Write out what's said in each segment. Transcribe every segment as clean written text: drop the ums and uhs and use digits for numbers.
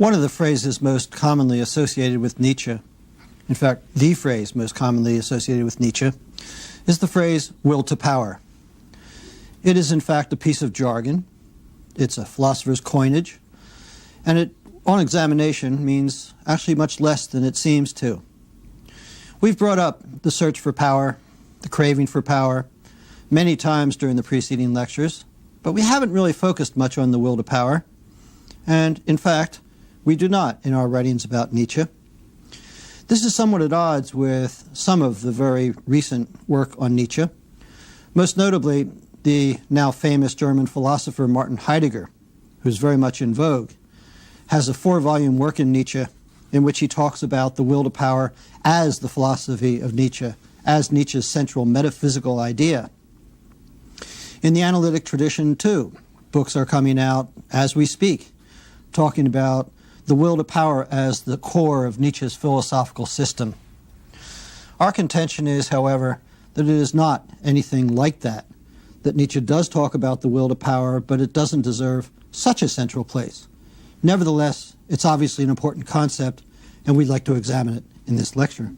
One of the phrases most commonly associated with Nietzsche, in fact, the phrase most commonly associated with Nietzsche, is the phrase will to power. It is in fact a piece of jargon. It's a philosopher's coinage, and it, on examination, means actually much less than it seems to. We've brought up the search for power, the craving for power, many times during the preceding lectures, but we haven't really focused much on the will to power, and in fact, we do not in our writings about Nietzsche. This is somewhat at odds with some of the very recent work on Nietzsche, most notably the now famous German philosopher Martin Heidegger, who's very much in vogue, has a 4-volume work in Nietzsche in which he talks about the will to power as the philosophy of Nietzsche, as Nietzsche's central metaphysical idea. In the analytic tradition, too, books are coming out as we speak, talking about the will to power as the core of Nietzsche's philosophical system. Our contention is, however, that it is not anything like that Nietzsche does talk about the will to power, but it doesn't deserve such a central place. Nevertheless, it's obviously an important concept, and we'd like to examine it in this lecture.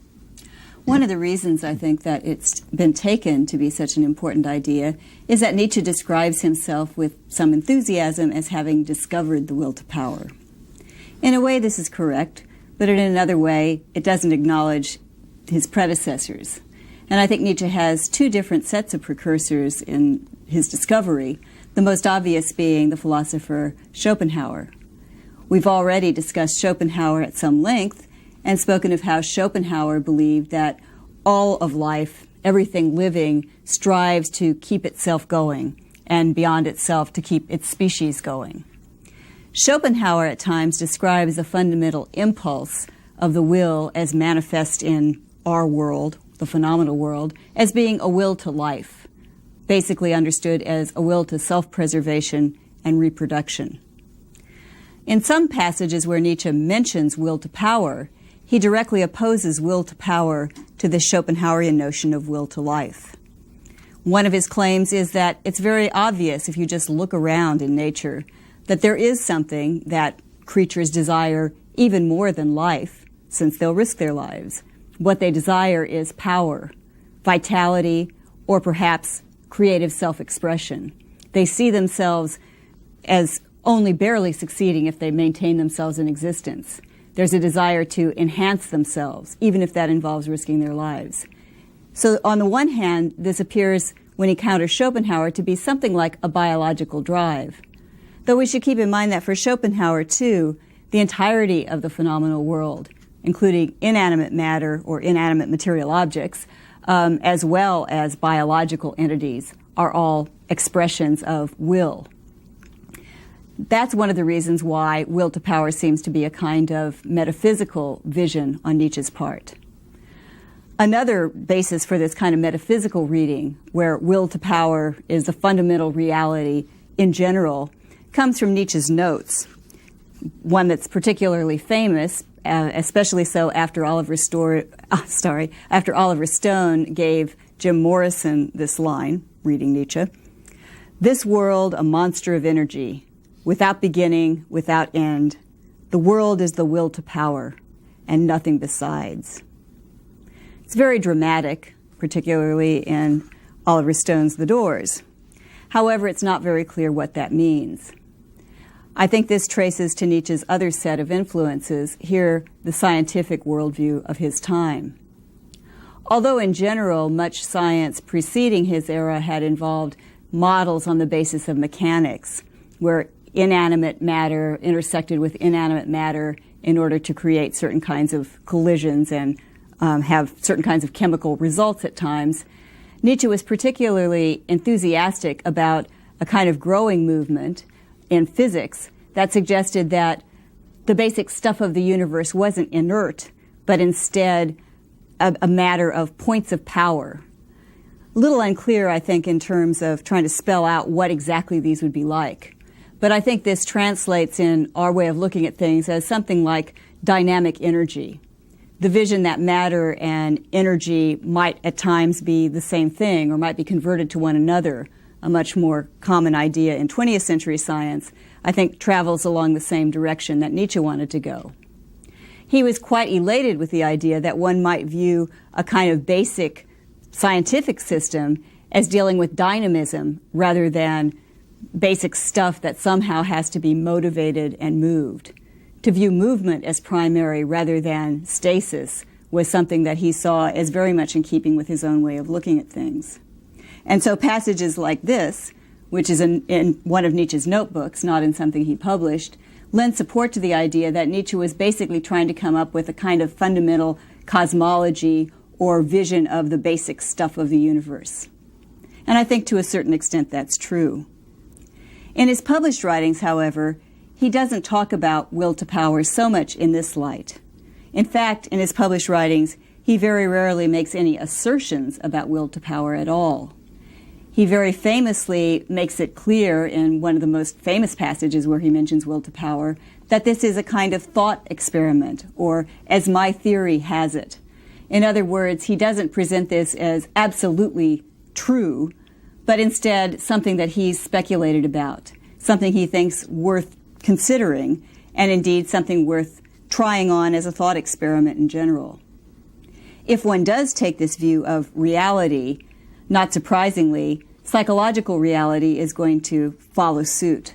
One of the reasons I think that it's been taken to be such an important idea is that Nietzsche describes himself with some enthusiasm as having discovered the will to power. In a way, this is correct, but in another way, it doesn't acknowledge his predecessors. And I think Nietzsche has 2 different sets of precursors in his discovery, the most obvious being the philosopher Schopenhauer. We've already discussed Schopenhauer at some length and spoken of how Schopenhauer believed that all of life, everything living, strives to keep itself going and beyond itself to keep its species going. Schopenhauer at times describes the fundamental impulse of the will as manifest in our world, the phenomenal world, as being a will to life, basically understood as a will to self-preservation and reproduction. In some passages where Nietzsche mentions will to power, he directly opposes will to power to the Schopenhauerian notion of will to life. One of his claims is that it's very obvious if you just look around in nature that there is something that creatures desire even more than life, since they'll risk their lives. What they desire is power, vitality, or perhaps creative self-expression. They see themselves as only barely succeeding if they maintain themselves in existence. There's a desire to enhance themselves, even if that involves risking their lives. So on the one hand, this appears, when he counters Schopenhauer, to be something like a biological drive. Though we should keep in mind that for Schopenhauer, too, the entirety of the phenomenal world, including inanimate matter or inanimate material objects, as well as biological entities, are all expressions of will. That's one of the reasons why will to power seems to be a kind of metaphysical vision on Nietzsche's part. Another basis for this kind of metaphysical reading, where will to power is the fundamental reality in general, comes from Nietzsche's notes. One that's particularly famous, especially so after Oliver Stone gave Jim Morrison this line, reading Nietzsche: "This world a monster of energy, without beginning, without end. The world is the will to power, and nothing besides." It's very dramatic, particularly in Oliver Stone's The Doors. However, it's not very clear what that means. I think this traces to Nietzsche's other set of influences, here the scientific worldview of his time. Although in general much science preceding his era had involved models on the basis of mechanics, where inanimate matter intersected with inanimate matter in order to create certain kinds of collisions and have certain kinds of chemical results at times, Nietzsche was particularly enthusiastic about a kind of growing movement in physics that suggested that the basic stuff of the universe wasn't inert, but instead a matter of points of power. A little unclear, I think, in terms of trying to spell out what exactly these would be like. But I think this translates in our way of looking at things as something like dynamic energy. The vision that matter and energy might at times be the same thing or might be converted to one another, a much more common idea in 20th century science, I think travels along the same direction that Nietzsche wanted to go. He was quite elated with the idea that one might view a kind of basic scientific system as dealing with dynamism rather than basic stuff that somehow has to be motivated and moved. To view movement as primary rather than stasis was something that he saw as very much in keeping with his own way of looking at things. And so passages like this, which is in one of Nietzsche's notebooks, not in something he published, lend support to the idea that Nietzsche was basically trying to come up with a kind of fundamental cosmology or vision of the basic stuff of the universe. And I think to a certain extent that's true. In his published writings, however, he doesn't talk about will to power so much in this light. In fact, in his published writings, he very rarely makes any assertions about will to power at all. He very famously makes it clear in one of the most famous passages where he mentions will to power that this is a kind of thought experiment, or as my theory has it. In other words, he doesn't present this as absolutely true, but instead something that he's speculated about, something he thinks worth considering, and indeed something worth trying on as a thought experiment in general. If one does take this view of reality, not surprisingly, psychological reality is going to follow suit.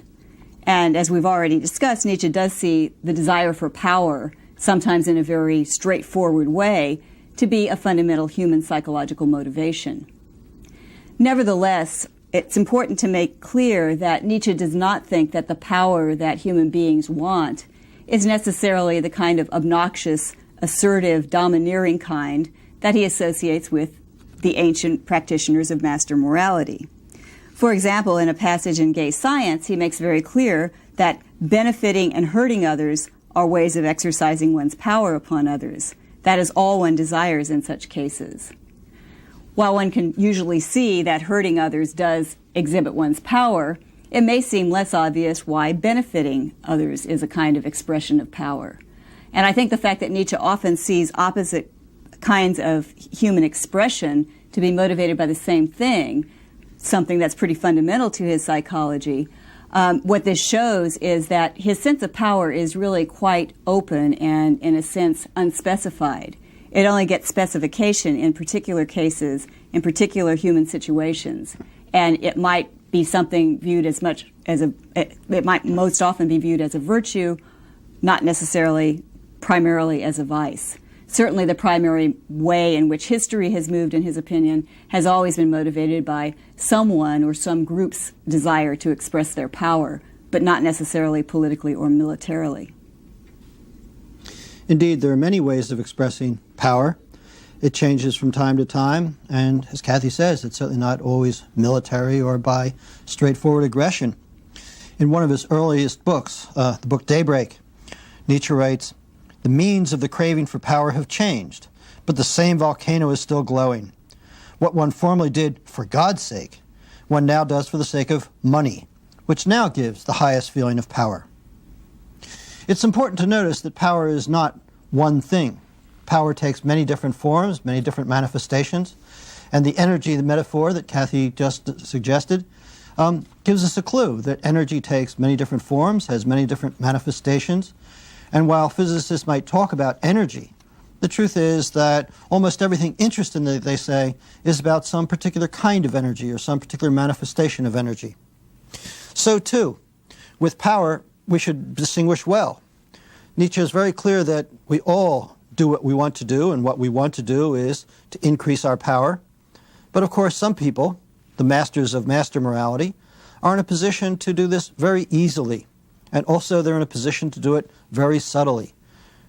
And as we've already discussed, Nietzsche does see the desire for power, sometimes in a very straightforward way, to be a fundamental human psychological motivation. Nevertheless, it's important to make clear that Nietzsche does not think that the power that human beings want is necessarily the kind of obnoxious, assertive, domineering kind that he associates with the ancient practitioners of master morality. For example, in a passage in Gay Science, he makes very clear that benefiting and hurting others are ways of exercising one's power upon others. That is all one desires in such cases. While one can usually see that hurting others does exhibit one's power, it may seem less obvious why benefiting others is a kind of expression of power. And I think the fact that Nietzsche often sees opposite kinds of human expression to be motivated by the same thing, something that's pretty fundamental to his psychology, what this shows is that his sense of power is really quite open and, in a sense, unspecified. It only gets specification in particular cases, in particular human situations, and it might be something viewed as much as it might most often be viewed as a virtue, not necessarily primarily as a vice. Certainly the primary way in which history has moved, in his opinion, has always been motivated by someone or some group's desire to express their power, but not necessarily politically or militarily. Indeed, there are many ways of expressing power. It changes from time to time, and as Kathy says, it's certainly not always military or by straightforward aggression. In one of his earliest books, the book Daybreak, Nietzsche writes, "The means of the craving for power have changed, but the same volcano is still glowing. What one formerly did for God's sake, one now does for the sake of money, which now gives the highest feeling of power." It's important to notice that power is not one thing. Power takes many different forms, many different manifestations, and the energy, the metaphor that Kathy just suggested, gives us a clue that energy takes many different forms, has many different manifestations. And while physicists might talk about energy, the truth is that almost everything interesting that they say is about some particular kind of energy or some particular manifestation of energy. So too, with power, we should distinguish well. Nietzsche is very clear that we all do what we want to do, and what we want to do is to increase our power. But of course, some people, the masters of master morality, are in a position to do this very easily. And also they're in a position to do it very subtly.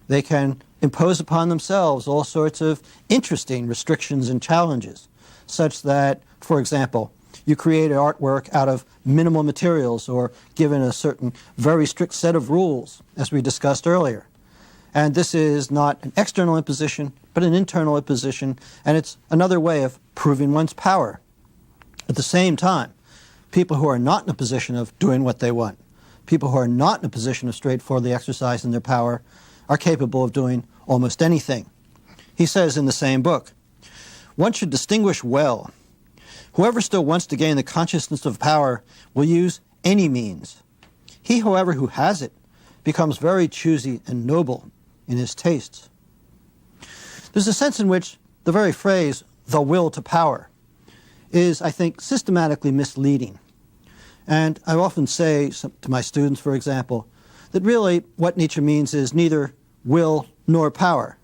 They can impose upon themselves all sorts of interesting restrictions and challenges, such that, for example, you create an artwork out of minimal materials or given a certain very strict set of rules, as we discussed earlier. And this is not an external imposition, but an internal imposition, and it's another way of proving one's power. At the same time, people who are not in a position of doing what they want, people who are not in a position of straightforwardly exercising their power, are capable of doing almost anything. He says in the same book, "One should distinguish well, Whoever still wants to gain the consciousness of power will use any means. He, however, who has it becomes very choosy and noble in his tastes. There's a sense in which the very phrase, the will to power, is, I think, systematically misleading. And I often say to my students, for example, that really what Nietzsche means is neither will nor power.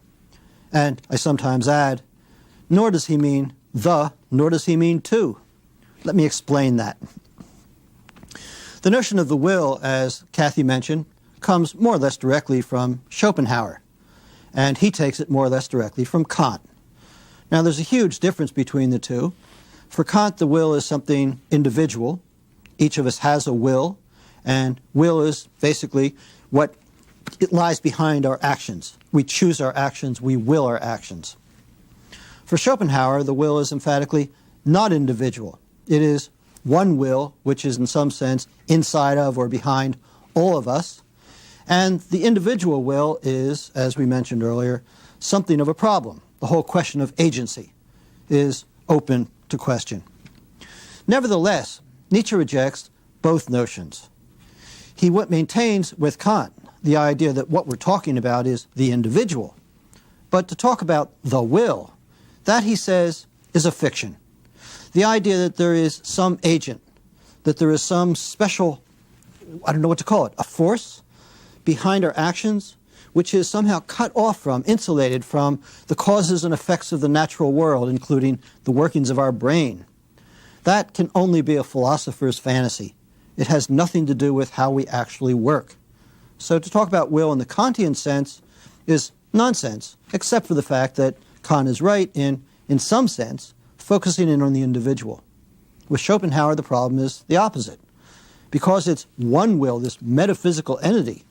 And I sometimes add, nor does he mean the, nor does he mean to. Let me explain that. The notion of the will, as Kathy mentioned, comes more or less directly from Schopenhauer, and he takes it more or less directly from Kant. Now, there's a huge difference between the two. For Kant, the will is something individual. Each of us has a will, and will is basically what it lies behind our actions. We choose our actions, we will our actions. For Schopenhauer, the will is emphatically not individual. It is one will, which is in some sense inside of or behind all of us. And the individual will is, as we mentioned earlier, something of a problem. The whole question of agency is open to question. Nevertheless, Nietzsche rejects both notions. He maintains with Kant the idea that what we're talking about is the individual. But to talk about the will, that, he says, is a fiction. The idea that there is some agent, that there is some special, I don't know what to call it, a force behind our actions, which is somehow cut off from, insulated from the causes and effects of the natural world, including the workings of our brain. That can only be a philosopher's fantasy. It has nothing to do with how we actually work. So to talk about will in the Kantian sense is nonsense, except for the fact that Kant is right in some sense, focusing in on the individual. With Schopenhauer, the problem is the opposite. Because it's one will, this metaphysical entity,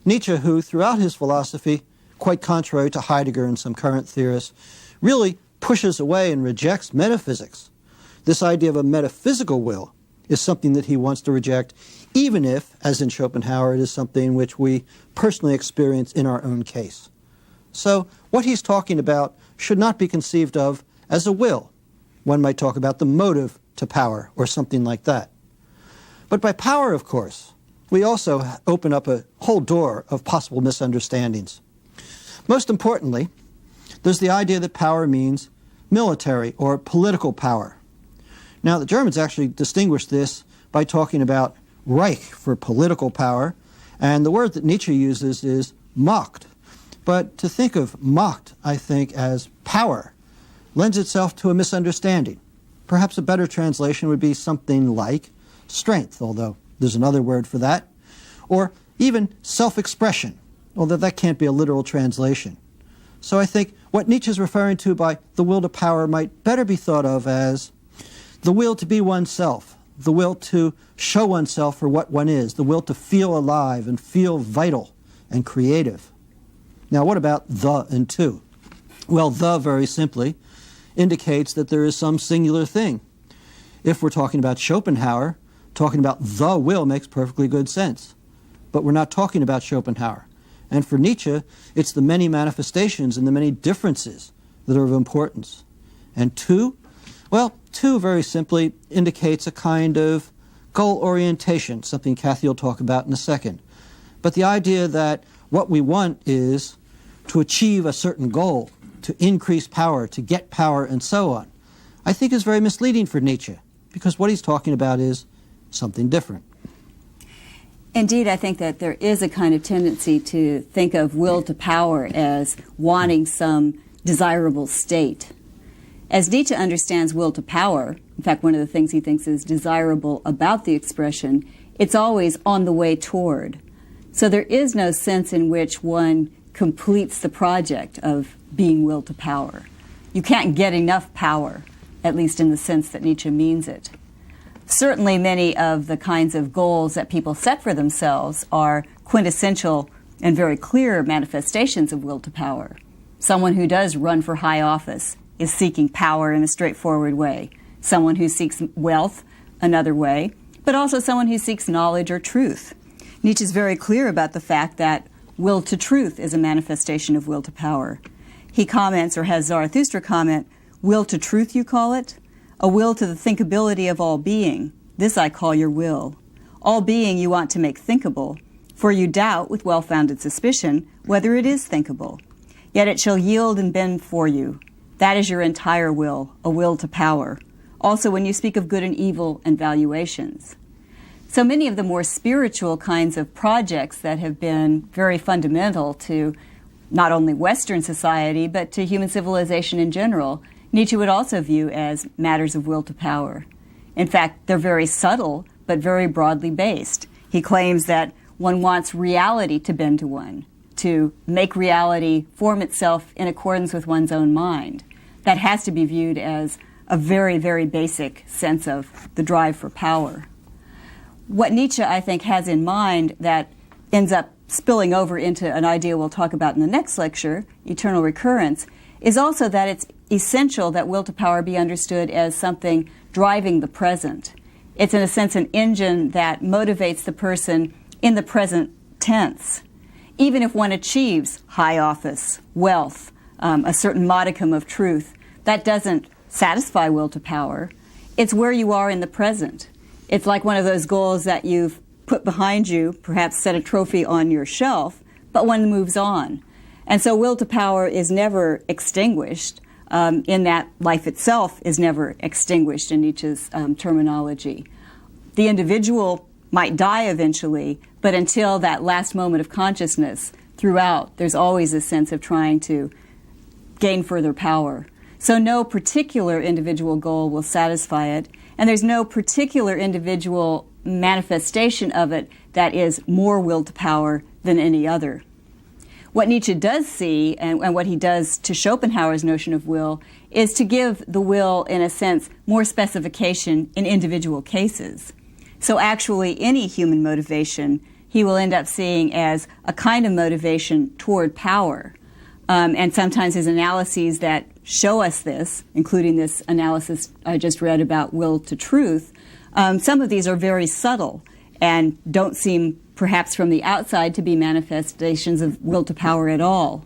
Nietzsche, who throughout his philosophy, quite contrary to Heidegger and some current theorists, really pushes away and rejects metaphysics. This idea of a metaphysical will is something that he wants to reject, even if, as in Schopenhauer, it is something which we personally experience in our own case. So what he's talking about should not be conceived of as a will. One might talk about the motive to power or something like that. But by power, of course, we also open up a whole door of possible misunderstandings. Most importantly, there's the idea that power means military or political power. Now, the Germans actually distinguish this by talking about Reich for political power, and the word that Nietzsche uses is Macht. But to think of Macht, I think, as power lends itself to a misunderstanding. Perhaps a better translation would be something like strength, although there's another word for that, or even self-expression, although that can't be a literal translation. So I think what Nietzsche is referring to by the will to power might better be thought of as the will to be oneself, the will to show oneself for what one is, the will to feel alive and feel vital and creative. Now, what about the and to? Well, the, very simply, indicates that there is some singular thing. If we're talking about Schopenhauer, talking about the will makes perfectly good sense. But we're not talking about Schopenhauer. And for Nietzsche, it's the many manifestations and the many differences that are of importance. And to? Well, to very simply indicates a kind of goal orientation, something Kathy will talk about in a second. But the idea that what we want is to achieve a certain goal, to increase power, to get power, and so on, I think is very misleading for Nietzsche, because what he's talking about is something different. Indeed, I think that there is a kind of tendency to think of will to power as wanting some desirable state. As Nietzsche understands will to power, in fact, one of the things he thinks is desirable about the expression, it's always on the way toward. So there is no sense in which one completes the project of being will to power. You can't get enough power, at least in the sense that Nietzsche means it. Certainly many of the kinds of goals that people set for themselves are quintessential and very clear manifestations of will to power. Someone who does run for high office is seeking power in a straightforward way. Someone who seeks wealth, another way, but also someone who seeks knowledge or truth. Nietzsche is very clear about the fact that will to truth is a manifestation of will to power. He comments, or has Zarathustra comment, will to truth you call it? a will to the thinkability of all being. This I call your will. All being you want to make thinkable, for you doubt with well-founded suspicion whether it is thinkable. Yet it shall yield and bend for you. That is your entire will, a will to power. Also when you speak of good and evil and valuations. So many of the more spiritual kinds of projects that have been very fundamental to not only Western society, but to human civilization in general, Nietzsche would also view as matters of will to power. In fact, they're very subtle, but very broadly based. He claims that one wants reality to bend to one, to make reality form itself in accordance with one's own mind. That has to be viewed as a very, very basic sense of the drive for power. What Nietzsche, I think, has in mind that ends up spilling over into an idea we'll talk about in the next lecture, eternal recurrence, is also that it's essential that will to power be understood as something driving the present. It's, in a sense, an engine that motivates the person in the present tense. Even if one achieves high office, wealth, a certain modicum of truth, that doesn't satisfy will to power. It's where you are in the present. It's like one of those goals that you've put behind you, perhaps set a trophy on your shelf, but one moves on. And so will to power is never extinguished, in that life itself is never extinguished in Nietzsche's terminology. The individual might die eventually, but until that last moment of consciousness, throughout, there's always a sense of trying to gain further power. So no particular individual goal will satisfy it, and there's no particular individual manifestation of it that is more will to power than any other. What Nietzsche does see, and what he does to Schopenhauer's notion of will, is to give the will, in a sense, more specification in individual cases. So actually, any human motivation he will end up seeing as a kind of motivation toward power. And sometimes his analyses that show us this, including this analysis I just read about will to truth, some of these are very subtle and don't seem, perhaps from the outside, to be manifestations of will to power at all.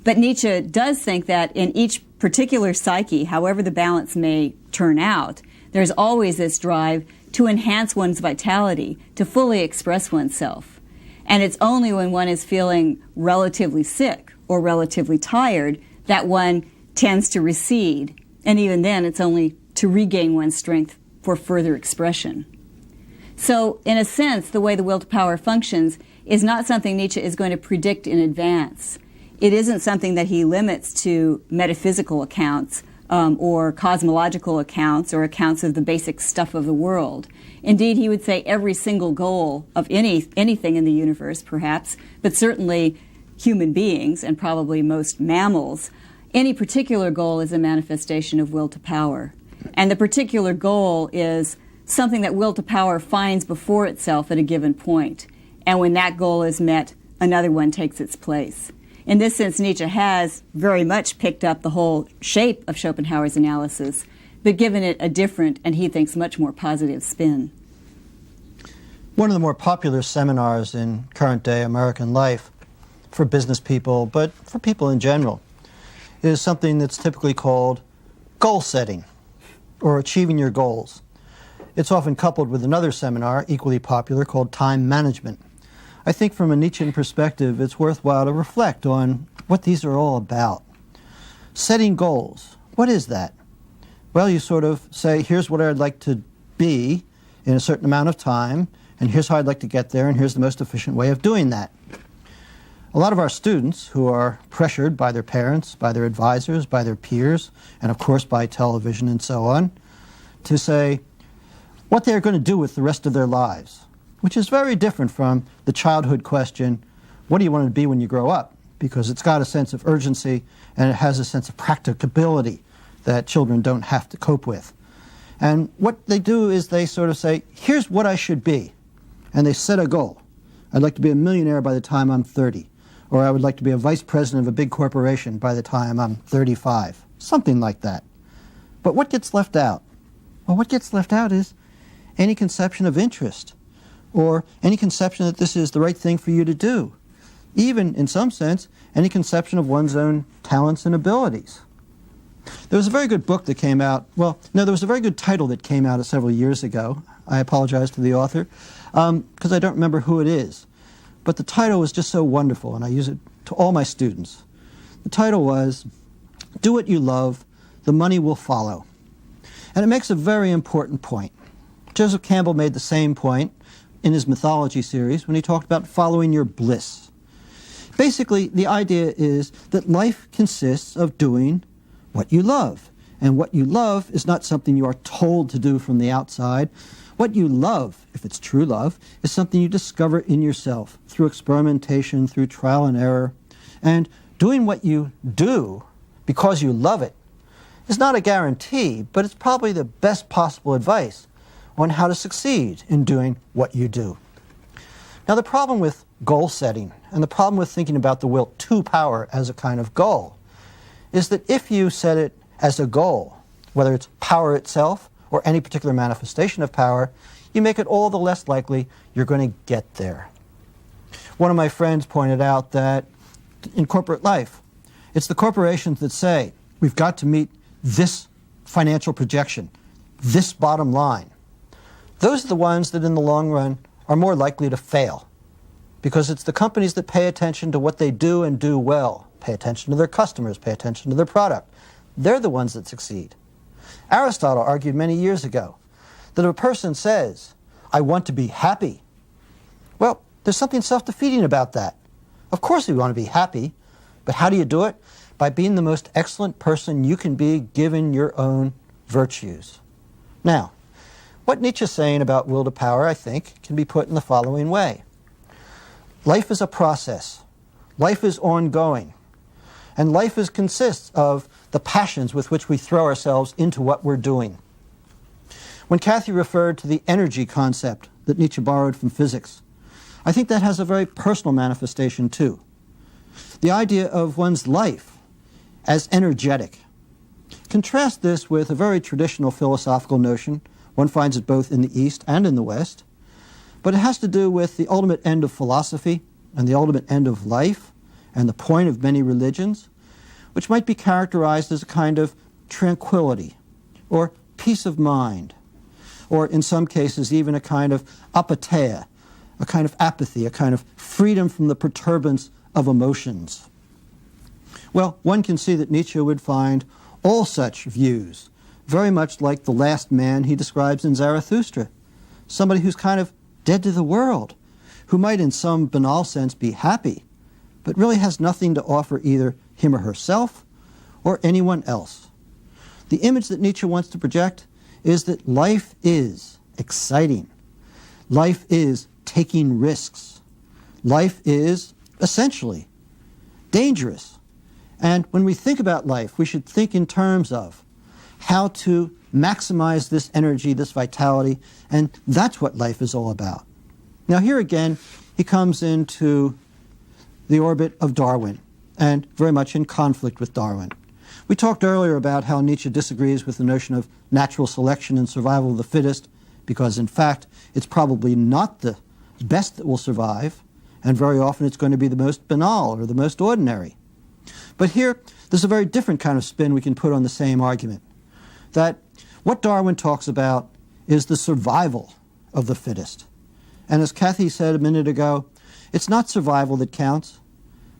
But Nietzsche does think that in each particular psyche, however the balance may turn out, there's always this drive to enhance one's vitality, to fully express oneself. And it's only when one is feeling relatively sick or relatively tired that one tends to recede. And even then, it's only to regain one's strength for further expression. So, in a sense, the way the will to power functions is not something Nietzsche is going to predict in advance. It isn't something that he limits to metaphysical accounts or cosmological accounts or accounts of the basic stuff of the world. Indeed, he would say every single goal of anything in the universe, perhaps, but certainly human beings and probably most mammals, any particular goal is a manifestation of will to power. And the particular goal is something that will to power finds before itself at a given point. And when that goal is met, another one takes its place. In this sense, Nietzsche has very much picked up the whole shape of Schopenhauer's analysis, but given it a different, and he thinks much more positive spin. One of the more popular seminars in current-day American life for business people, but for people in general, is something that's typically called goal setting, or achieving your goals. It's often coupled with another seminar, equally popular, called time management. I think from a Nietzschean perspective, it's worthwhile to reflect on what these are all about. Setting goals, what is that? Well, you sort of say, here's what I'd like to be in a certain amount of time, and here's how I'd like to get there, and here's the most efficient way of doing that. A lot of our students who are pressured by their parents, by their advisors, by their peers, and of course by television and so on, to say what they're going to do with the rest of their lives, which is very different from the childhood question, what do you want to be when you grow up? Because it's got a sense of urgency and it has a sense of practicability that children don't have to cope with. And what they do is they sort of say, here's what I should be. And they set a goal. I'd like to be a millionaire by the time I'm 30. Or I would like to be a vice president of a big corporation by the time I'm 35. Something like that. But what gets left out? Well, what gets left out is any conception of interest, or any conception that this is the right thing for you to do. Even, in some sense, any conception of one's own talents and abilities. There was a very good book that came out. Well, no, there was a very good title that came out several years ago. I apologize to the author because I don't remember who it is. But the title was just so wonderful, and I use it to all my students. The title was, "Do What You Love, the Money Will Follow." And it makes a very important point. Joseph Campbell made the same point in his mythology series when he talked about following your bliss. Basically, the idea is that life consists of doing what you love. And what you love is not something you are told to do from the outside. What you love, if it's true love, is something you discover in yourself through experimentation, through trial and error. And doing what you do because you love it is not a guarantee, but it's probably the best possible advice on how to succeed in doing what you do. Now, the problem with goal setting and the problem with thinking about the will to power as a kind of goal is that if you set it as a goal, whether it's power itself or any particular manifestation of power, you make it all the less likely you're going to get there. One of my friends pointed out that in corporate life, it's the corporations that say, we've got to meet this financial projection, this bottom line. Those are the ones that in the long run are more likely to fail, because it's the companies that pay attention to what they do and do well, pay attention to their customers, pay attention to their product. They're the ones that succeed. Aristotle argued many years ago that if a person says, I want to be happy, well, there's something self-defeating about that. Of course we want to be happy, but how do you do it? By being the most excellent person you can be given your own virtues. Now, what Nietzsche's saying about will to power, I think, can be put in the following way. Life is a process. Life is ongoing. And life consists of the passions with which we throw ourselves into what we're doing. When Kathy referred to the energy concept that Nietzsche borrowed from physics, I think that has a very personal manifestation too. The idea of one's life as energetic. Contrast this with a very traditional philosophical notion. One finds it both in the East and in the West. But it has to do with the ultimate end of philosophy and the ultimate end of life and the point of many religions, which might be characterized as a kind of tranquility or peace of mind, or in some cases even a kind of apatheia, a kind of apathy, a kind of freedom from the perturbance of emotions. Well, one can see that Nietzsche would find all such views very much like the last man he describes in Zarathustra, somebody who's kind of dead to the world, who might in some banal sense be happy, but really has nothing to offer either him or herself or anyone else. The image that Nietzsche wants to project is that life is exciting. Life is taking risks. Life is essentially dangerous. And when we think about life, we should think in terms of how to maximize this energy, this vitality, and that's what life is all about. Now here again, he comes into the orbit of Darwin, and very much in conflict with Darwin. We talked earlier about how Nietzsche disagrees with the notion of natural selection and survival of the fittest, because in fact, it's probably not the best that will survive, and very often it's going to be the most banal or the most ordinary. But here, there's a very different kind of spin we can put on the same argument, that what Darwin talks about is the survival of the fittest. And as Kathy said a minute ago, it's not survival that counts,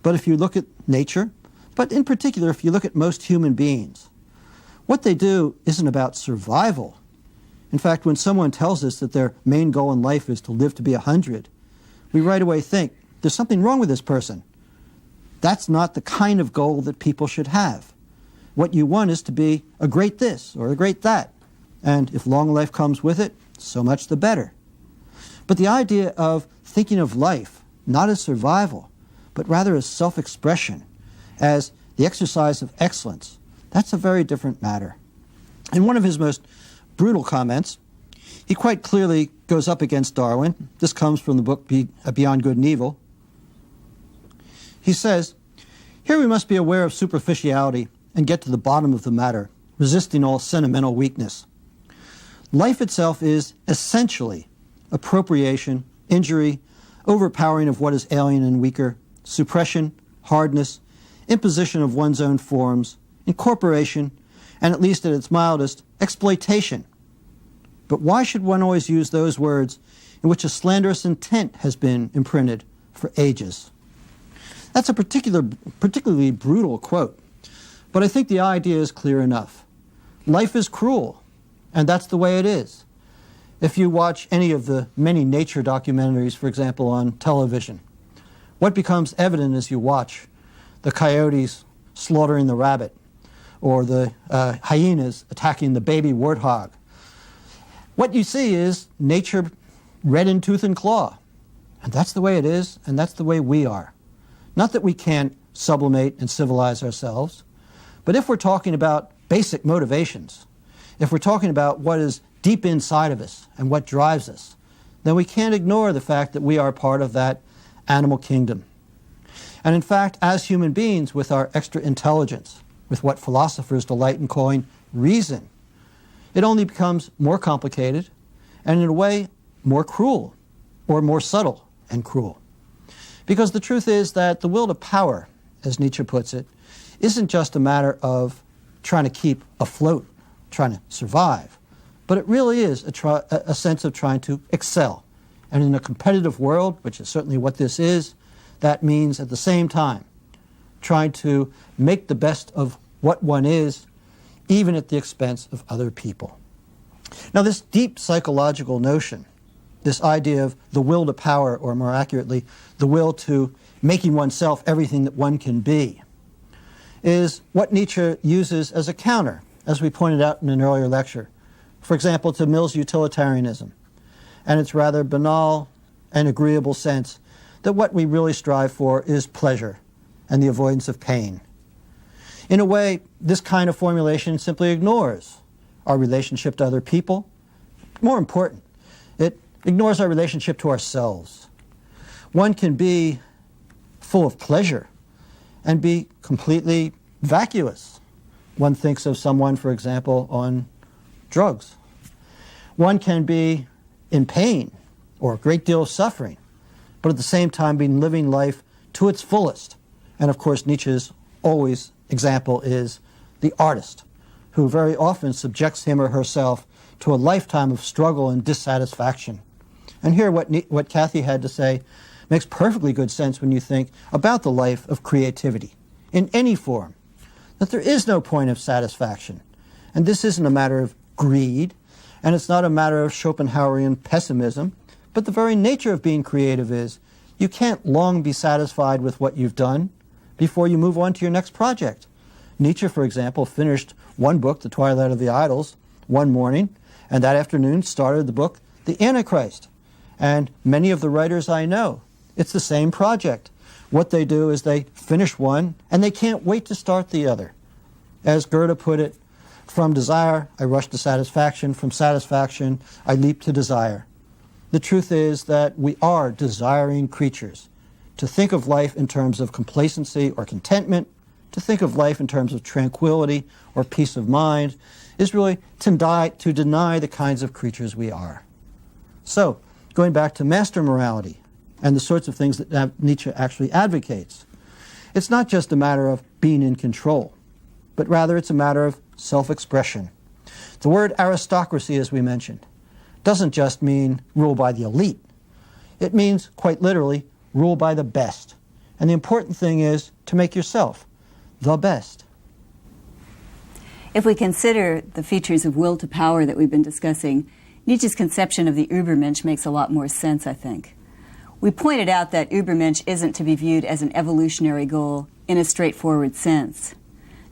but if you look at nature, but in particular if you look at most human beings, what they do isn't about survival. In fact, when someone tells us that their main goal in life is to live to be 100, we right away think, there's something wrong with this person. That's not the kind of goal that people should have. What you want is to be a great this or a great that. And if long life comes with it, so much the better. But the idea of thinking of life not as survival, but rather as self-expression, as the exercise of excellence, that's a very different matter. In one of his most brutal comments, he quite clearly goes up against Darwin. This comes from the book Beyond Good and Evil. He says, "Here we must be aware of superficiality and get to the bottom of the matter, resisting all sentimental weakness. Life itself is essentially appropriation, injury, overpowering of what is alien and weaker, suppression, hardness, imposition of one's own forms, incorporation, and at least at its mildest, exploitation. But why should one always use those words in which a slanderous intent has been imprinted for ages? That's a particularly brutal quote, but I think the idea is clear enough. Life is cruel, and that's the way it is. If you watch any of the many nature documentaries, for example, on television, what becomes evident as you watch the coyotes slaughtering the rabbit or the hyenas attacking the baby warthog? What you see is nature red in tooth and claw. And that's the way it is, and that's the way we are. Not that we can't sublimate and civilize ourselves, but if we're talking about basic motivations, if we're talking about what is deep inside of us and what drives us, then we can't ignore the fact that we are part of that animal kingdom. And in fact, as human beings with our extra intelligence, with what philosophers delight in calling reason, it only becomes more complicated and in a way more cruel, or more subtle and cruel. Because the truth is that the will to power, as Nietzsche puts it, isn't just a matter of trying to keep afloat, trying to survive, but it really is a sense of trying to excel. And in a competitive world, which is certainly what this is, that means at the same time trying to make the best of what one is, even at the expense of other people. Now, this deep psychological notion, this idea of the will to power, or more accurately, the will to making oneself everything that one can be, is what Nietzsche uses as a counter, as we pointed out in an earlier lecture, for example, to Mill's utilitarianism, and its rather banal and agreeable sense that what we really strive for is pleasure and the avoidance of pain. In a way, this kind of formulation simply ignores our relationship to other people. More important, it ignores our relationship to ourselves. One can be full of pleasure and be completely vacuous. One thinks of someone, for example, on drugs. One can be in pain or a great deal of suffering, but at the same time be living life to its fullest. And of course, Nietzsche's always example is the artist, who very often subjects him or herself to a lifetime of struggle and dissatisfaction. And here what Kathy had to say makes perfectly good sense when you think about the life of creativity in any form, that there is no point of satisfaction. And this isn't a matter of greed, and it's not a matter of Schopenhauerian pessimism, but the very nature of being creative is you can't long be satisfied with what you've done before you move on to your next project. Nietzsche, for example, finished one book, The Twilight of the Idols, one morning, and that afternoon started the book, The Antichrist. And many of the writers I know, it's the same project. What they do is they finish one, and they can't wait to start the other. As Goethe put it, from desire, I rush to satisfaction. From satisfaction, I leap to desire. The truth is that we are desiring creatures. To think of life in terms of complacency or contentment, to think of life in terms of tranquility or peace of mind, is really to deny the kinds of creatures we are. So, going back to master morality and the sorts of things that Nietzsche actually advocates, it's not just a matter of being in control, but rather it's a matter of self-expression. The word aristocracy, as we mentioned, doesn't just mean rule by the elite. It means, quite literally, rule by the best. And the important thing is to make yourself the best. If we consider the features of will to power that we've been discussing, Nietzsche's conception of the Übermensch makes a lot more sense, I think. We pointed out that Übermensch isn't to be viewed as an evolutionary goal in a straightforward sense.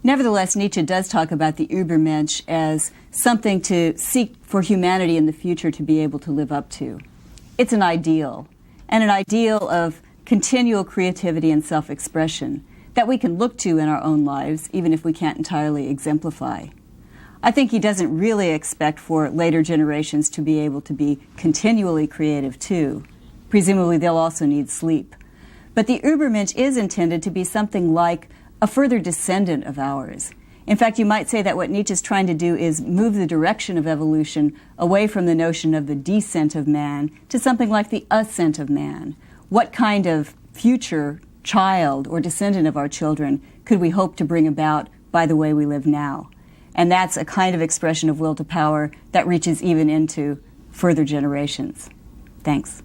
Nevertheless, Nietzsche does talk about the Übermensch as something to seek for humanity in the future to be able to live up to. It's an ideal, and an ideal of continual creativity and self-expression that we can look to in our own lives, even if we can't entirely exemplify. I think he doesn't really expect for later generations to be able to be continually creative too. Presumably they'll also need sleep. But the Übermensch is intended to be something like a further descendant of ours. In fact, you might say that what Nietzsche's trying to do is move the direction of evolution away from the notion of the descent of man to something like the ascent of man. What kind of future child or descendant of our children could we hope to bring about by the way we live now? And that's a kind of expression of will to power that reaches even into further generations. Thanks.